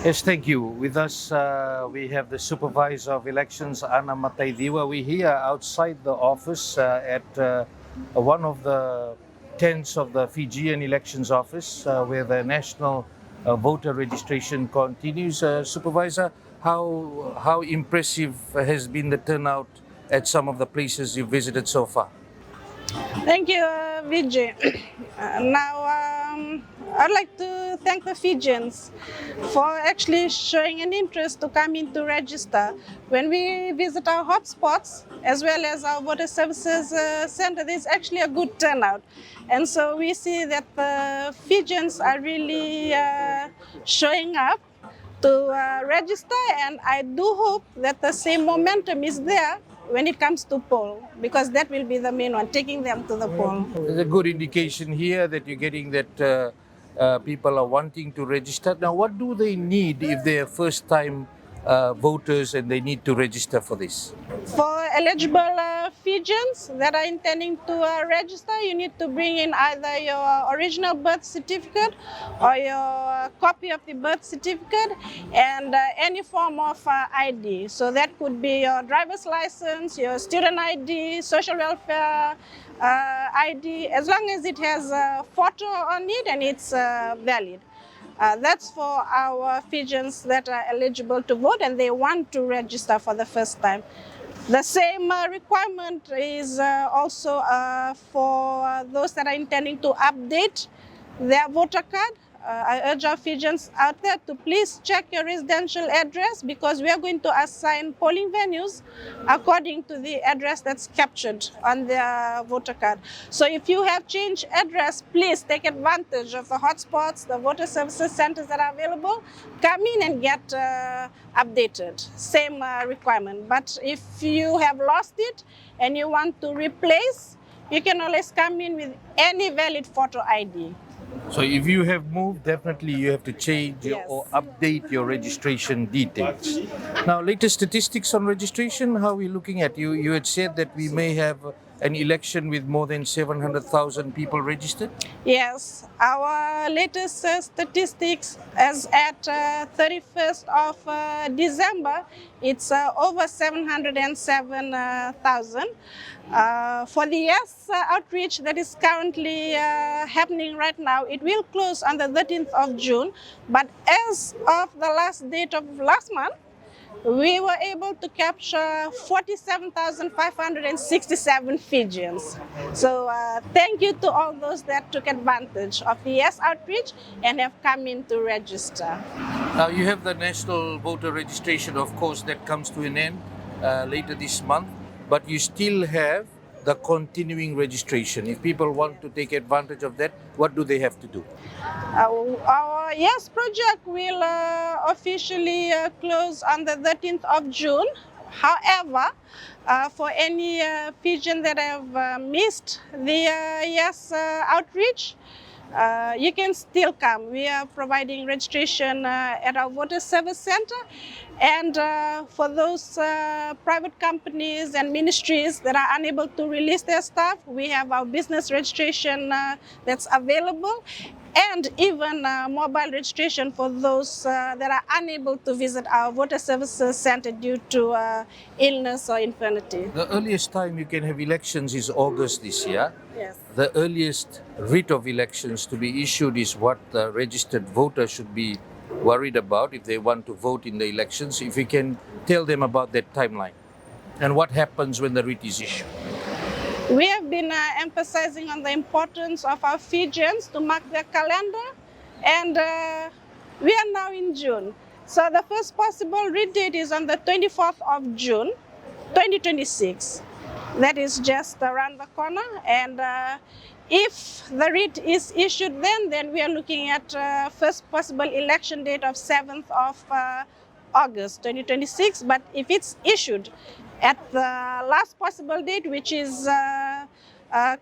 Yes, thank you. With us, we have the Supervisor of Elections, Anna Mataiciwa. We're here outside the office at one of the tents of the Fijian Elections Office, where the national voter registration continues. Supervisor, how impressive has been the turnout at some of the places you've visited so far? Thank you, Vijay. I'd like to thank the Fijians for actually showing an interest to come in to register. When we visit our hotspots, as well as our voter services center, there's actually a good turnout. And so we see that the Fijians are really showing up to register, and I do hope that the same momentum is there when it comes to poll, because that will be the main one, taking them to the poll. There's a good indication here that you're getting that people are wanting to register. Now, what do they need if they're first time voters and they need to register for this? For eligible Fijians that are intending to register, you need to bring in either your original birth certificate or your copy of the birth certificate and any form of ID. So that could be your driver's license, your student ID, social welfare ID, as long as it has a photo on it and it's valid. That's for our Fijians that are eligible to vote and they want to register for the first time. The same requirement is also for those that are intending to update their voter card. I urge our Fijians out there to please check your residential address, because we are going to assign polling venues according to the address that's captured on their voter card. So if you have changed address, please take advantage of the hotspots, the voter services centers that are available. Come in and get updated. Same requirement. But if you have lost it and you want to replace, you can always come in with any valid photo ID. So, if you have moved, definitely you have to change Yes. or update your registration details. Now, latest statistics on registration, how are we looking at? You had said that we may have an election with more than 700,000 people registered. Yes, our latest statistics as at 31st of December, it's over 707,000. For the yes outreach that is currently happening right now, it will close on the 13th of June. But as of the last date of last month, we were able to capture 47,567 Fijians. So thank you to all those that took advantage of the yes outreach and have come in to register. Now, you have the national voter registration, of course, that comes to an end later this month, but you still have the continuing registration. If people want to take advantage of that, what do they have to do? Our yes project will officially close on the 13th of June. However, for any Fijian that have missed the yes outreach, you can still come. We are providing registration at our voter service center, and for those private companies and ministries that are unable to release their staff, we have our business registration that's available, and even mobile registration for those that are unable to visit our voter services center due to illness or infirmity. The earliest time you can have elections is August this year. Yes. The earliest writ of elections to be issued is what the registered voter should be worried about if they want to vote in the elections. If you can tell them about that timeline and what happens when the writ is issued. We have been emphasizing on the importance of our Fijians to mark their calendar, and we are now in June. So the first possible writ date is on the 24th of June, 2026. That is just around the corner, and if the writ is issued then we are looking at first possible election date of 7th of August 2026. But if it's issued at the last possible date, which is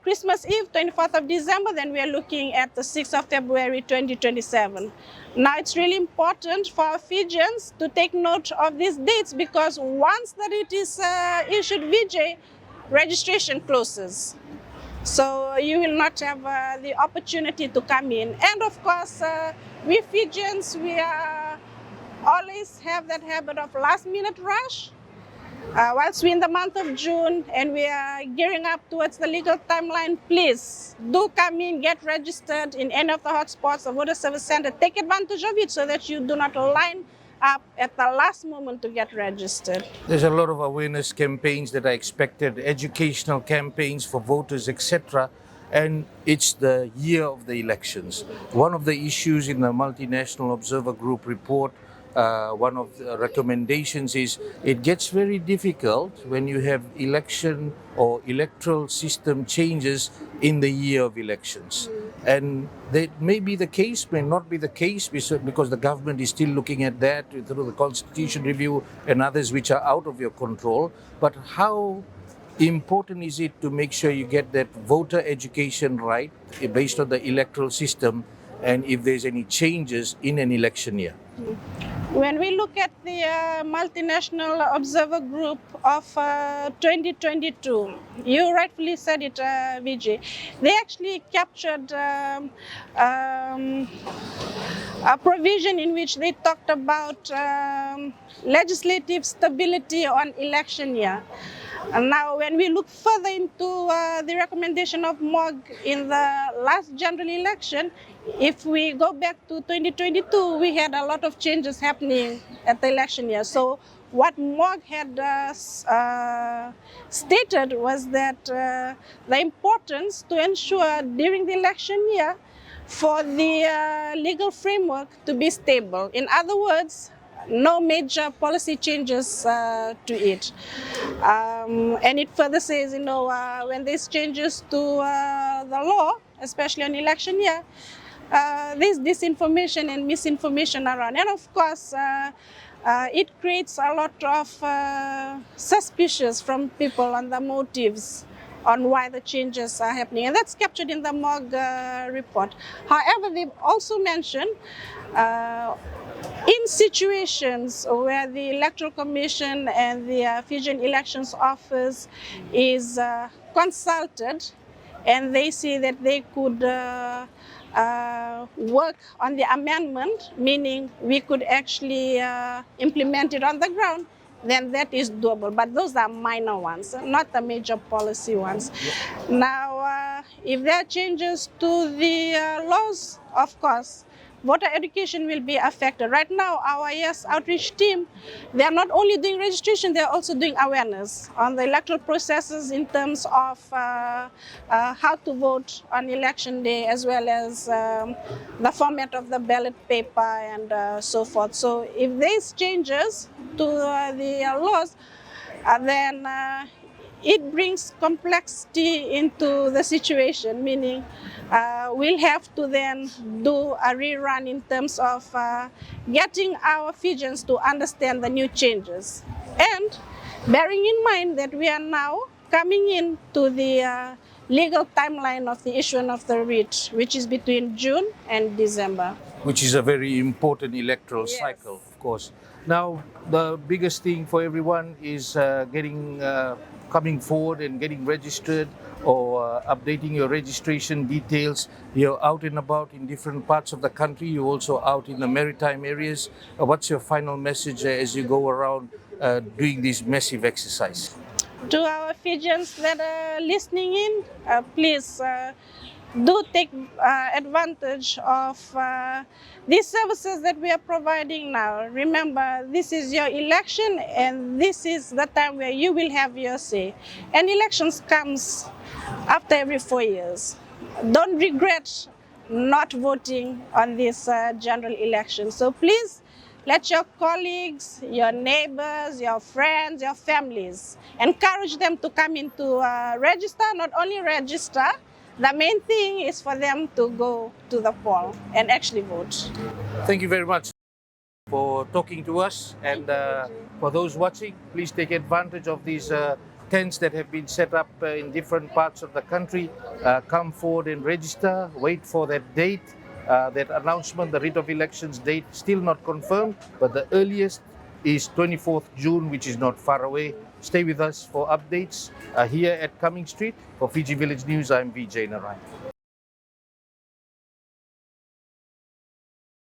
Christmas Eve, 24th of December, then we are looking at the 6th of February 2027. Now, it's really important for our Fijians to take note of these dates, because once the writ is issued, Vijay, registration closes. So you will not have the opportunity to come in. And of course, we Fijians, we are always have that habit of last-minute rush. Whilst we're in the month of June and we are gearing up towards the legal timeline, please do come in, get registered in any of the hotspots, the voter service center. Take advantage of it so that you do not line up at the last moment to get registered. There's a lot of awareness campaigns that are expected, educational campaigns for voters, etc. And it's the year of the elections. One of the issues in the Multinational Observer Group report, one of the recommendations is it gets very difficult when you have election or electoral system changes in the year of elections. And that may be the case, may not be the case, because the government is still looking at that through the Constitution Review and others which are out of your control. But how important is it to make sure you get that voter education right based on the electoral system, and if there's any changes in an election year? When we look at the Multinational Observer Group of 2022, you rightfully said it, Vijay, they actually captured a provision in which they talked about legislative stability on election year. And now, when we look further into the recommendation of MOG in the last general election, if we go back to 2022, we had a lot of changes happening at the election year. So what MOG had stated was that the importance to ensure during the election year for the legal framework to be stable. In other words, no major policy changes to it. And it further says, when there's changes to the law, especially on election year, there's disinformation and misinformation around. And of course, it creates a lot of suspicions from people on the motives on why the changes are happening. And that's captured in the MOG report. However, they've also mentioned in situations where the Electoral Commission and the Fijian Elections Office is consulted and they see that they could work on the amendment, meaning we could actually implement it on the ground, then that is doable. But those are minor ones, not the major policy ones. Now, if there are changes to the laws, of course, voter education will be affected. Right now, our YES outreach team, they are not only doing registration, they are also doing awareness on the electoral processes in terms of how to vote on election day, as well as the format of the ballot paper and so forth. So if there's changes to the laws, then it brings complexity into the situation, meaning we'll have to then do a rerun in terms of getting our Fijians to understand the new changes. And bearing in mind that we are now coming into the legal timeline of the issuance of the writ, which is between June and December. Which is a very important electoral cycle, of course. Now, the biggest thing for everyone is coming forward and getting registered or updating your registration details. You're out and about in different parts of the country. You're also out in the maritime areas. What's your final message as you go around doing this massive exercise? To our Fijians that are listening in, please do take advantage of these services that we are providing now. Remember, this is your election and this is the time where you will have your say. And elections comes after every 4 years. Don't regret not voting on this general election. So please, let your colleagues, your neighbors, your friends, your families, encourage them to come in to register. Not only register, the main thing is for them to go to the poll and actually vote. Thank you very much for talking to us. And for those watching, please take advantage of these tents that have been set up in different parts of the country. Come forward and register. Wait for that date. That announcement, the writ of elections date, still not confirmed, but the earliest is 24th June, which is not far away. Stay with us for updates here at Cumming Street. For Fiji Village News, I'm Vijay Narayan.